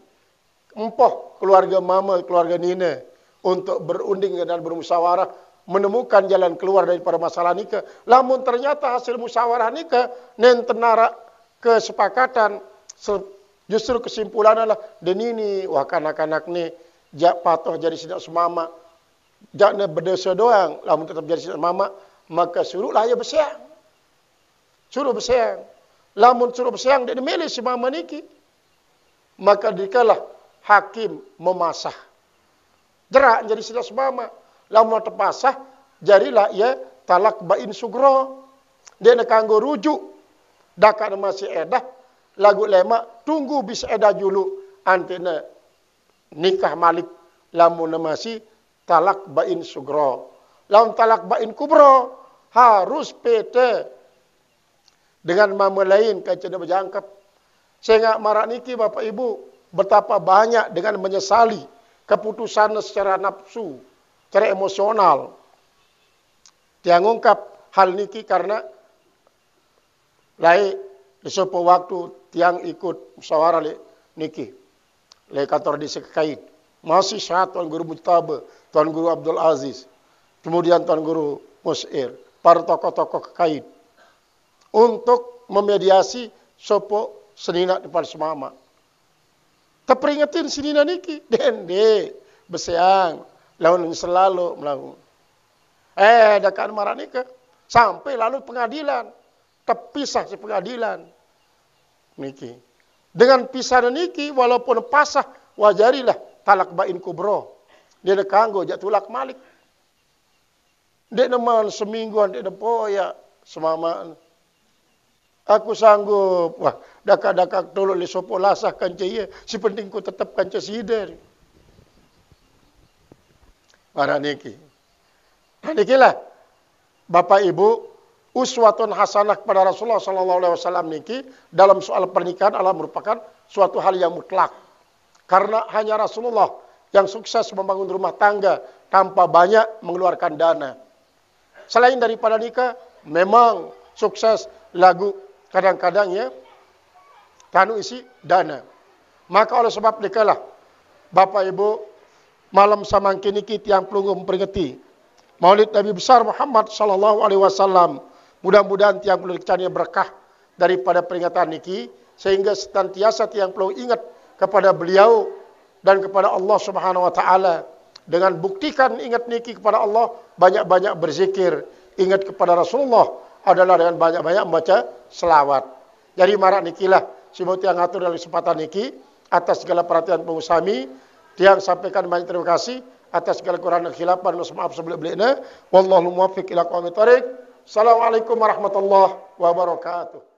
Empoh keluarga mama, keluarga nina untuk berunding dan bermusyawarah menemukan jalan keluar daripada masalah nikah. Lamun ternyata hasil musyawarah nikah nentenara kesepakatan justru kesimpulannya adalah dan ini wah kanak-kanak ni jak patuh jadi sidak semama. Jakna berdosa doang, lamun tetap jadi sidak mama, maka suruhlah ia bersiang. Suruh bersiang. Lamun suruh bersiang dia milih si mama niki. maka dikalah hakim memasah. Jerak jadi sila semama. Lamun terpasah, jadilah ia talak bain sugro. Dia nak kanggo rujuk. Dakat masih edah, lagu lemak, tunggu bisa edah dulu. Antena nikah malik. Lamun masih talak bain sugro. Lamun talak bain kubro, harus pete. Dengan mama lain, kacau berjangkap. Sehingga marak niki Bapak Ibu, betapa banyak dengan menyesali keputusan secara nafsu, secara emosional. Dia ngungkap hal niki karena lai di sebuah waktu tiang ikut musyawarah niki. Lai kantor di sekait. Masih syahat Tuan Guru Mujtaba, Tuan Guru Abdul Aziz, kemudian Tuan Guru Mus'ir, para tokoh-tokoh kekait. Untuk memediasi sopo senina depan semama. Teperingetin senina niki. Dende, beseang, lawan selalu melawan. Dekat marah nikah. Sampai lalu pengadilan. Terpisah si pengadilan. Niki. Dengan pisah niki, walaupun pasah, wajarilah talak bain kubro. Dia nak kanggo, jak tulak malik. Dia neman semingguan, dia poya semama. Aku sanggup, wah, dakak-dakak tolok le sopo lasah kanca ia, si penting ku tetap kanca sider. Marah niki. Nikilah Bapak Ibu, uswatun hasanah kepada Rasulullah sallallahu alaihi wasallam niki dalam soal pernikahan adalah merupakan suatu hal yang mutlak. Karena hanya Rasulullah yang sukses membangun rumah tangga tanpa banyak mengeluarkan dana. Selain daripada nikah, memang sukses lagu kadang-kadang ya, kanu isi dana. Maka oleh sebab dikalah, Bapak Ibu, malam samangkin niki tiang pelunggu memperingati Maulid Nabi besar Muhammad sallallahu alaihi wasallam. Mudah-mudahan tiang pelunggu kecania berkah daripada peringatan niki, sehingga senantiasa tiang pelunggu ingat kepada beliau dan kepada Allah Subhanahu wa taala. Dengan buktikan ingat niki kepada Allah, banyak-banyak berzikir, ingat kepada Rasulullah adalah dengan banyak-banyak membaca selawat. Jadi marak nikilah si mau tiang atur dalam kesempatan niki atas segala perhatian pengusami. Tiang sampaikan banyak terima kasih atas segala kekurangan dan khilafan. Maaf sebelum-belaknya. Wallahu muwaffiq ila aqwamit thoriq. Assalamualaikum warahmatullahi wabarakatuh.